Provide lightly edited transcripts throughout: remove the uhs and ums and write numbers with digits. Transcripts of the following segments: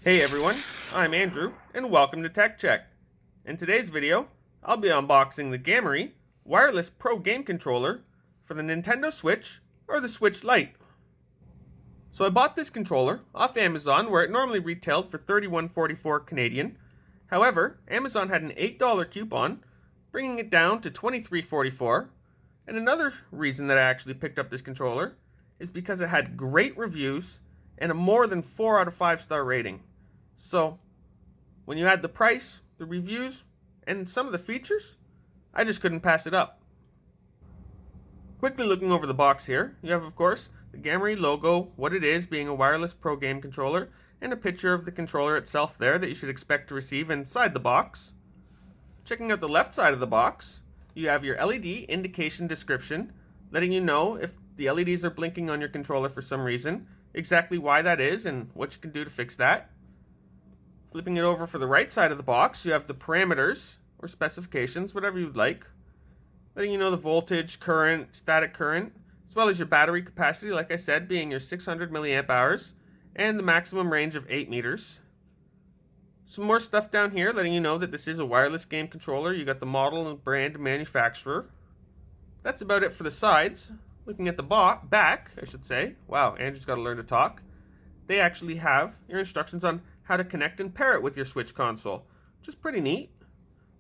Hey everyone, I'm Andrew, and welcome to Tech Check. In today's video, I'll be unboxing the Gamry Wireless Pro Game Controller for the Nintendo Switch or the Switch Lite. So I bought this controller off Amazon where it normally retailed for $31.44 Canadian. However, Amazon had an $8 coupon, bringing it down to $23.44. And another reason that I actually picked up this controller is because it had great reviews and a more than 4 out of 5 star rating. So, when you had the price, the reviews, and some of the features, I just couldn't pass it up. Quickly looking over the box here, you have, of course, the Gamry logo, what it is, being a wireless pro game controller, and a picture of the controller itself there that you should expect to receive inside the box. Checking out the left side of the box, you have your LED indication description, letting you know if the LEDs are blinking on your controller for some reason, exactly why that is, and what you can do to fix that. Flipping it over for the right side of the box, you have the parameters or specifications, whatever you'd like, letting you know the voltage, current, static current, as well as your battery capacity, like I said, being your 600 milliamp hours, and the maximum range of 8 meters. Some more stuff down here letting you know that this is a wireless game controller. You got the model and brand and manufacturer. That's about it for the sides. Looking at the back, I should say. Wow, Andrew's got to learn to talk. They actually have your instructions on how to connect and pair it with your Switch console, which is pretty neat.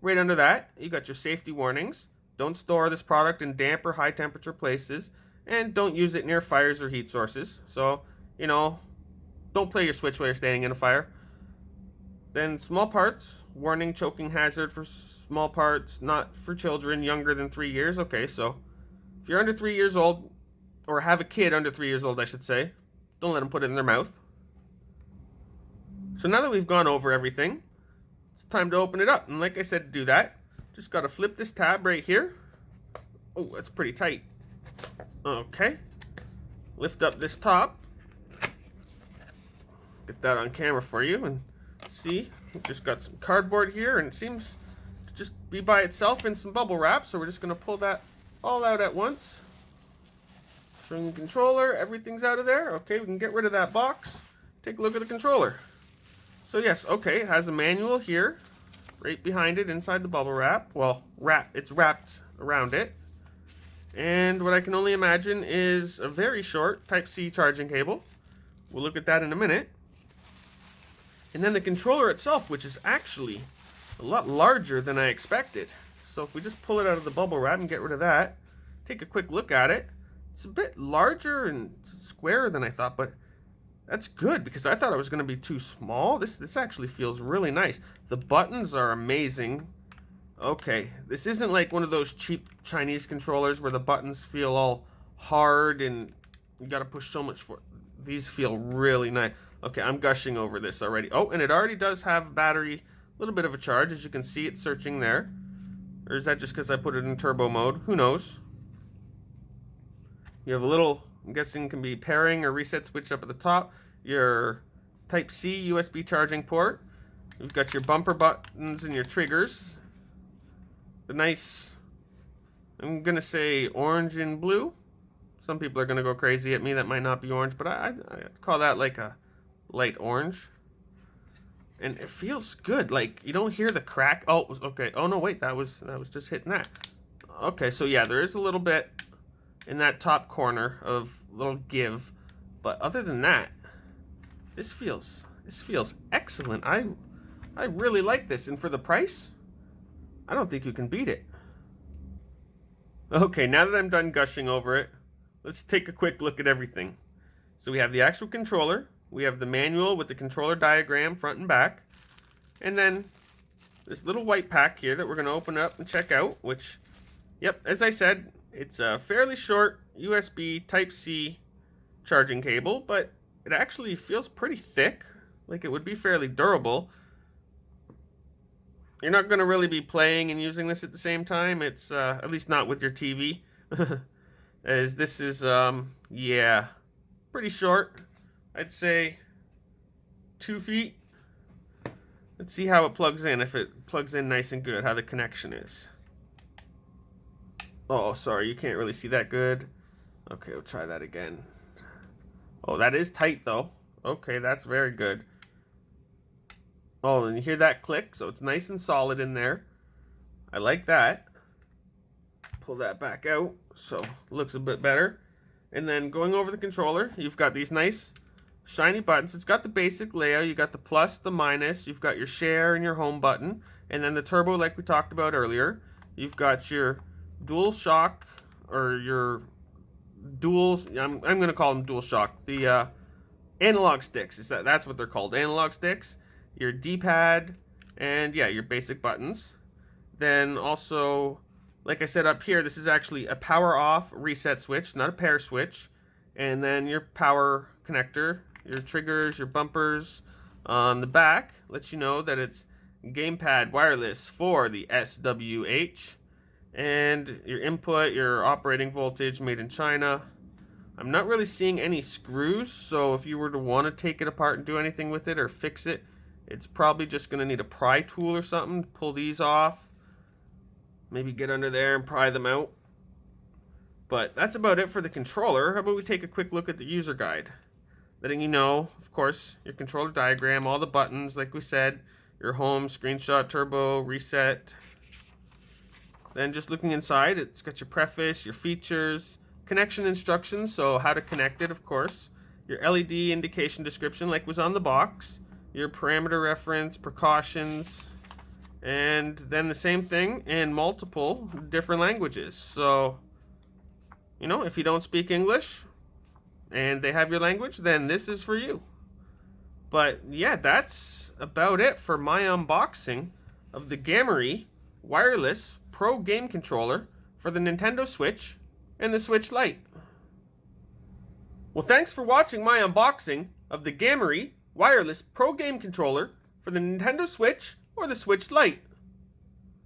Right under that, you got your safety warnings. Don't store this product in damp or high temperature places, and don't use it near fires or heat sources. So, don't play your Switch while you're standing in a fire. Then small parts, warning, choking hazard for small parts, not for children younger than 3 years. Okay, so if you're under 3 years old, or have a kid under 3 years old, I should say, don't let them put it in their mouth. So now that we've gone over everything, it's time to open it up. And like I said, to do that, just got to flip this tab right here. Oh, that's pretty tight. Okay. Lift up this top. Get that on camera for you and see. We've just got some cardboard here and it seems to just be by itself in some bubble wrap. So we're just going to pull that all out at once. Showing the controller, everything's out of there. Okay, we can get rid of that box. Take a look at the controller. So yes, okay, it has a manual here, right behind it, inside the bubble wrap. Well, it's wrapped around it. And what I can only imagine is a very short Type-C charging cable. We'll look at that in a minute. And then the controller itself, which is actually a lot larger than I expected. So if we just pull it out of the bubble wrap and get rid of that, take a quick look at it. It's a bit larger and squarer than I thought, but that's good because I thought it was going to be too small. This actually feels really nice. The buttons are amazing. Okay, this isn't like one of those cheap Chinese controllers where the buttons feel all hard and you got to push so much for. These feel really nice. Okay, I'm gushing over this already. Oh, and it already does have battery, a little bit of a charge. As you can see, it's searching there. Or is that just because I put it in turbo mode? Who knows? You have a little, I'm guessing, can be pairing or reset switch up at the top. Your Type-C USB charging port. You've got your bumper buttons and your triggers. The nice, I'm going to say orange and blue. Some people are going to go crazy at me. That might not be orange, but I call that like a light orange. And it feels good. Like, you don't hear the crack. Oh, okay. Oh, no, wait. That was just hitting that. Okay, so yeah, there is a little bit in that top corner of little give. But other than that, this feels excellent. I really like this. And for the price, I don't think you can beat it. Okay, now that I'm done gushing over it, let's take a quick look at everything. So we have the actual controller. We have the manual with the controller diagram front and back. And then this little white pack here that we're going to open up and check out, which, yep, as I said, it's a fairly short USB Type-C charging cable, but it actually feels pretty thick, like it would be fairly durable. You're not going to really be playing and using this at the same time. It's at least not with your TV. As this is, yeah, pretty short. I'd say 2 feet. Let's see how it plugs in, if it plugs in nice and good, how the connection is. Oh, sorry, you can't really see that good. Okay, we'll try that again. Oh, that is tight, though. Okay, that's very good. Oh, and you hear that click, so it's nice and solid in there. I like that. Pull that back out so it looks a bit better. And then going over the controller, you've got these nice shiny buttons. It's got the basic layout. You got the plus, the minus. You've got your share and your home button. And then the turbo, like we talked about earlier. You've got your dual shock, or your dual, I'm going to call them dual shock. The analog sticks, that's what they're called, analog sticks. Your D-pad, and yeah, your basic buttons. Then also, like I said up here, this is actually a power off reset switch, not a pair switch. And then your power connector, your triggers, your bumpers. On the back, lets you know that it's gamepad wireless for the SWH. And your input, your operating voltage, made in China. I'm not really seeing any screws, so if you were to want to take it apart and do anything with it or fix it, it's probably just going to need a pry tool or something to pull these off. Maybe get under there and pry them out. But that's about it for the controller. How about we take a quick look at the user guide? Letting you know, of course, your controller diagram, all the buttons, like we said, your home, screenshot, turbo, reset. Then just looking inside, it's got your preface, your features, connection instructions, so how to connect it, of course. Your LED indication description like was on the box. Your parameter reference, precautions, and then the same thing in multiple different languages. So, you know, if you don't speak English and they have your language, then this is for you. But yeah, that's about it for my unboxing of the Gamry wireless Pro game controller for the Nintendo Switch and the Switch Lite. Well, thanks for watching my unboxing of the Gamry wireless Pro game controller for the Nintendo Switch or the Switch Lite.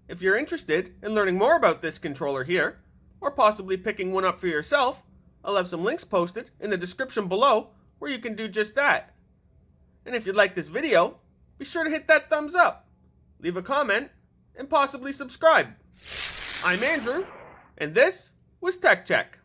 If you're interested in learning more about this controller here, or possibly picking one up for yourself, I'll have some links posted in the description below where you can do just that. And if you like this video, be sure to hit that thumbs up, leave a comment, and possibly subscribe. I'm Andrew, and this was Tech Check.